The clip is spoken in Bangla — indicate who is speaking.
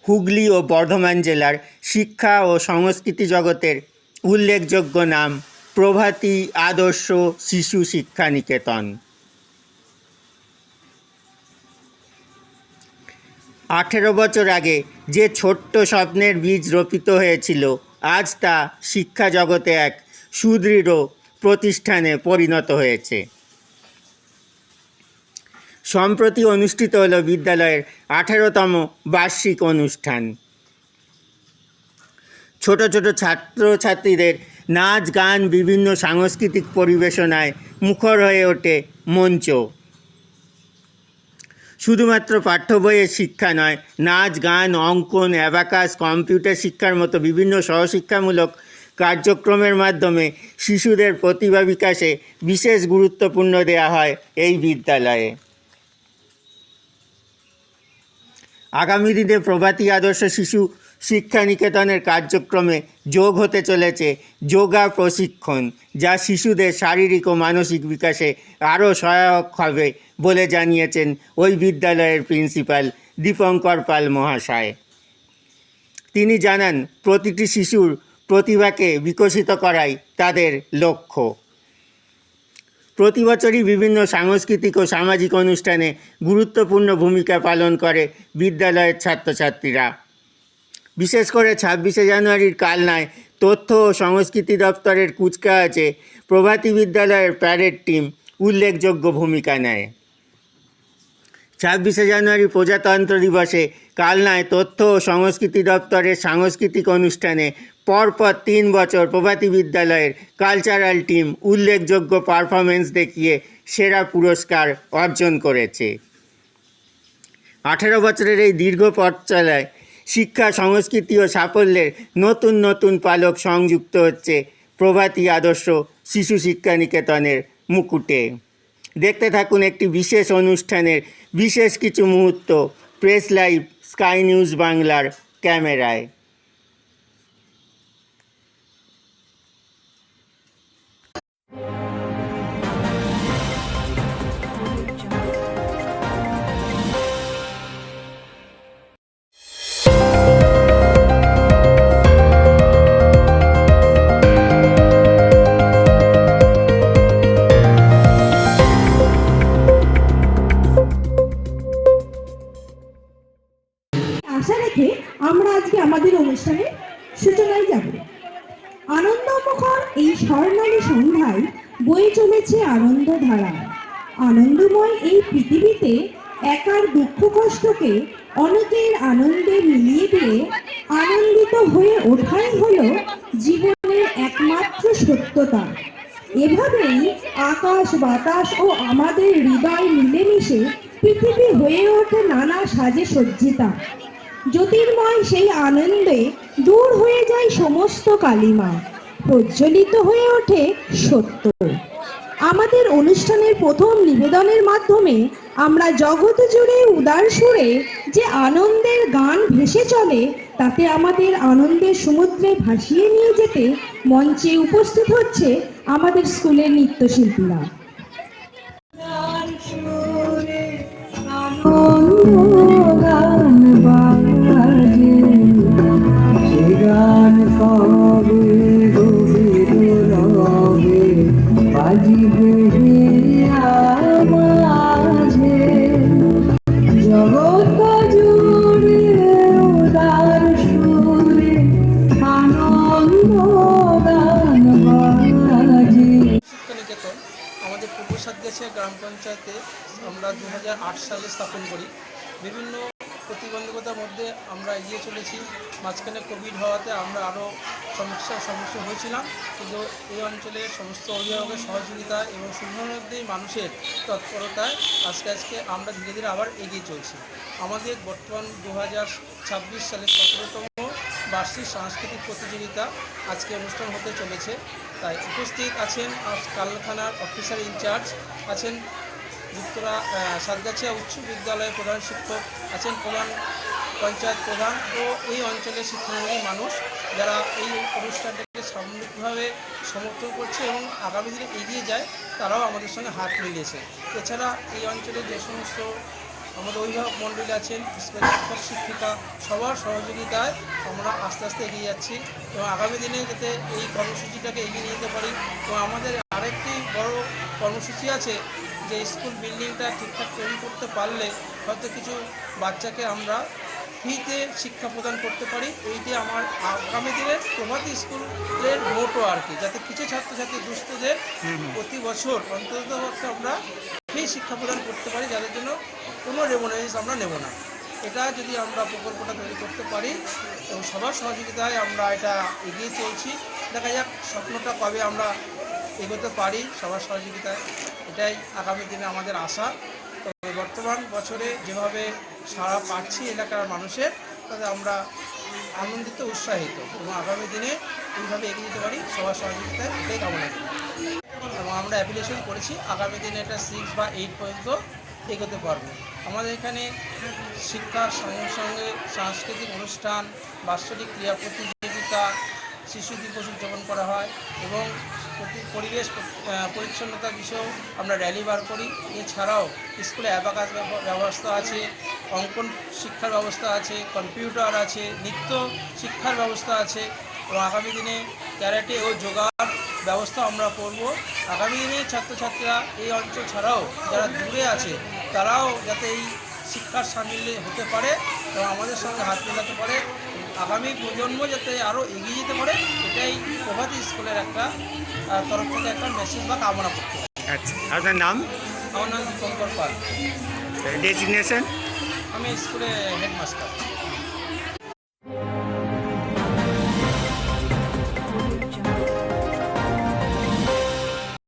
Speaker 1: হুগলি ও বর্ধমান জেলার শিক্ষা ও সংস্কৃতি জগতের উল্লেখযোগ্য নাম প্রভাতী আদর্শ শিশু শিক্ষা নিকেতন। 18 বছর আগে যে ছোট্ট স্বপ্নের বীজ রোপিত হয়েছিল, আজ তা শিক্ষা জগতে এক সুদৃঢ় প্রতিষ্ঠানে পরিণত হয়েছে। সম্প্রতি অনুষ্ঠিত হলো বিদ্যালয়ের 18তম বার্ষিক অনুষ্ঠান। ছোট ছোট ছাত্রছাত্রীদের নাচ গান, বিভিন্ন সাংস্কৃতিক পরিবেশনায় মুখর হয়ে ওঠে মঞ্চ। শুধুমাত্র পাঠ্য বইয়ের শিক্ষা নয়, নাচ গান, অঙ্কন, অ্যাবাকাস, কম্পিউটার শিক্ষার মতো বিভিন্ন সহশিক্ষামূলক কার্যক্রমের মাধ্যমে শিশুদের প্রতিভা বিকাশে বিশেষ গুরুত্বপূর্ণ দেওয়া হয় এই বিদ্যালয়ে। আগামী দিনে প্রভাতী আদর্শ শিশু শিক্ষা নিকেতনের কার্যক্রমে যোগ হতে চলেছে যোগা প্রশিক্ষণ, যা শিশুদের শারীরিক ও মানসিক বিকাশে আরও সহায়ক হবে বলে জানিয়েছেন ওই বিদ্যালয়ের প্রিন্সিপাল দীপঙ্কর পাল মহাশয়। তিনি জানান, প্রতিটি শিশুর প্রতিভাকে বিকশিত করাই তাদের লক্ষ্য। প্রতি বছরই বিভিন্ন সাংস্কৃতিক ও সামাজিক অনুষ্ঠানে গুরুত্বপূর্ণ ভূমিকা পালন করে বিদ্যালয়ের ছাত্রছাত্রীরা। বিশেষ করে 26শে জানুয়ারির কালনায় তথ্য ও সংস্কৃতি দপ্তরের কুচকাওয়াজে প্রভাতী বিদ্যালয়ের প্যারেড টিম উল্লেখযোগ্য ভূমিকা নেয়। 26শে জানুয়ারি প্রজাতন্ত্র দিবসে কালনায় তথ্য ও সংস্কৃতি দপ্তরের সাংস্কৃতিক অনুষ্ঠানে পরপর 3 বছর প্রভাতী বিদ্যালয়ের কালচারাল টিম উল্লেখযোগ্য পারফরমেন্স দেখিয়ে সেরা পুরস্কার অর্জন করেছে। 18 বছরের এই দীর্ঘ পথ চলায় শিক্ষা, সংস্কৃতি ও সাফল্যের নতুন নতুন পালক সংযুক্ত হচ্ছে প্রভাতী আদর্শ শিশু শিক্ষা নিকেতনের মুকুটে। দেখতে থাকুন একটি বিশেষ অনুষ্ঠানের বিশেষ কিছু মুহূর্ত প্রেস লাইভ স্কাই নিউজ বাংলার ক্যামেরায়।
Speaker 2: আশা রেখে আমরা আজকে আমাদের অনুষ্ঠানের সূচনায় যাব। আনন্দমুখর এই স্বর্ণালী সন্ধ্যায় বয়ে চলেছে আনন্দধারা। আনন্দময় এই পৃথিবীতে একার দুঃখ কষ্টকে অনেকের আনন্দে মিলিয়ে দিয়ে আনন্দিত হয়ে ওঠাই হলো জীবনের একমাত্র সত্যতা। এভাবেই আকাশ বাতাস ও আমাদের হৃদয় মিলেমিশে পৃথিবী হয়ে ওঠে নানা সাজে সজ্জিতা। জ্যোতির্ময় সেই আনন্দে দূর হয়ে যায় সমস্ত কালিমা, প্রজ্বলিত হয়ে ওঠে সত্য। আমাদের অনুষ্ঠানের প্রথম নিবেদনের মাধ্যমে আমরা জগৎ জুড়ে উদার সুরে যে আনন্দের গান ভেসে চলে, তাতে আমাদের আনন্দের সমুদ্রে ভাসিয়ে নিয়ে যেতে মঞ্চে উপস্থিত হচ্ছে আমাদের স্কুলের নৃত্যশিল্পীরা।
Speaker 3: আমাদের পূর্ব সাতগাছিয়া গ্রাম পঞ্চায়েতে আমরা 2008 সালে স্থাপন করি। বিভিন্ন প্রতিবন্ধকতার মধ্যে আমরা এগিয়ে চলেছি। মাঝখানে কোভিড হওয়াতে আমরা আরও সমস্যার সম্মুখীন হয়েছিলাম, কিন্তু এই অঞ্চলের সমস্ত অভিভাবকের সহযোগিতা এবং শুভানুধ্যায়ী মানুষের তৎপরতায় আজকে আমরা ধীরে ধীরে আবার এগিয়ে চলছি। আমাদের বর্তমান 2026 সালে 17তম বার্ষিক সাংস্কৃতিক প্রতিযোগিতা আজকে অনুষ্ঠান হতে চলেছে। তাই উপস্থিত আছেন কালনা থানার অফিসার ইনচার্জ, আছেন সাতগাছিয়া উচ্চ বিদ্যালয়ের প্রধান শিক্ষক, আছেন প্রধান পঞ্চায়েত প্রধান ও এই অঞ্চলের শিক্ষানুরাগী মানুষ, যারা এই অনুষ্ঠানটাকে সামগ্রিকভাবে সমর্থন করছে এবং আগামী দিনে এগিয়ে যায়, তারাও আমাদের সঙ্গে হাত মিলিয়েছে। এছাড়া এই অঞ্চলে যে সমস্ত আমাদের অভিভাবক মণ্ডলী আছেন, শিক্ষক শিক্ষিকা, সবার সহযোগিতায় আমরা আস্তে আস্তে এগিয়ে যাচ্ছি এবং আগামী দিনে যাতে এই কর্মসূচিটাকে এগিয়ে নিয়ে যেতে পারি। এবং আমাদের আরেকটি বড় কর্মসূচি আছে যে স্কুল বিল্ডিংটা ঠিকঠাক তৈরি করতে পারলে হয়তো কিছু বাচ্চাকে আমরা ফ্রিতে শিক্ষা প্রদান করতে পারি। এইটি আমার আগামী দিনের প্রভাতী স্কুলের মোটো আর কি, যাতে কিছু ছাত্রছাত্রী দুস্থদের প্রতি বছর অন্তত আমরা ফ্রি শিক্ষা প্রদান করতে পারি, যাদের জন্য কোনো রেমুনারেশন আমরা নেব না। এটা যদি আমরা প্রকল্পটা তৈরি করতে পারি এবং সবার সহযোগিতায় আমরা এটা এগিয়ে চলছি, দেখা যাক স্বপ্নটা কবে আমরা এগোতে পারি সবার সহযোগিতায়, এটাই আগামী দিনে আমাদের আশা। তবে বর্তমান বছরে যেভাবে সাড়া পাচ্ছি এলাকার মানুষের, তাতে আমরা আনন্দিত, উৎসাহিত এবং আগামী দিনে এইভাবে এগিয়ে যেতে পারি সবার সহযোগিতায়, এটাই কামনা করি। এবং আমরা অ্যাপ্লিকেশন করেছি আগামী দিনে এটা 6 বা 8 পর্যন্ত এগোতে পারবো। আমাদের এখানে শিক্ষার সঙ্গে সঙ্গে সাংস্কৃতিক অনুষ্ঠান, বাৎসরিক ক্রীড়া প্রতিযোগিতা, শিশু দিবস উদযাপন করা হয় এবং পরিবেশ পরিচ্ছন্নতার বিষয়েও আমরা র্যালি বার করি। এছাড়াও স্কুলে অ্যাবাকাস ব্যবস্থা আছে, অঙ্কন শিক্ষার ব্যবস্থা আছে, কম্পিউটার আছে, নৃত্য শিক্ষার ব্যবস্থা আছে এবং আগামী দিনে ক্যারাটে ও যোগার ব্যবস্থা আমরা করব। আগামী দিনে ছাত্রছাত্রীরা এই অঞ্চল ছাড়াও যারা দূরে আছে তারাও যাতে এই শিক্ষার সামিল হতে পারে এবং আমাদের সঙ্গে হাত মেলাতে পারে, আগামী প্রজন্ম যাতে আরও এগিয়ে যেতে পারে, এটাই প্রভাতী স্কুলের একটা তরফ থেকে একটা মেসেজ বা কামনা করতে পারি।
Speaker 1: আচ্ছা, আপনার নাম?
Speaker 3: আমার নাম দীপঙ্কর পাল,
Speaker 1: ডেজিগনেশন?
Speaker 3: আমি স্কুলে হেডমাস্টার।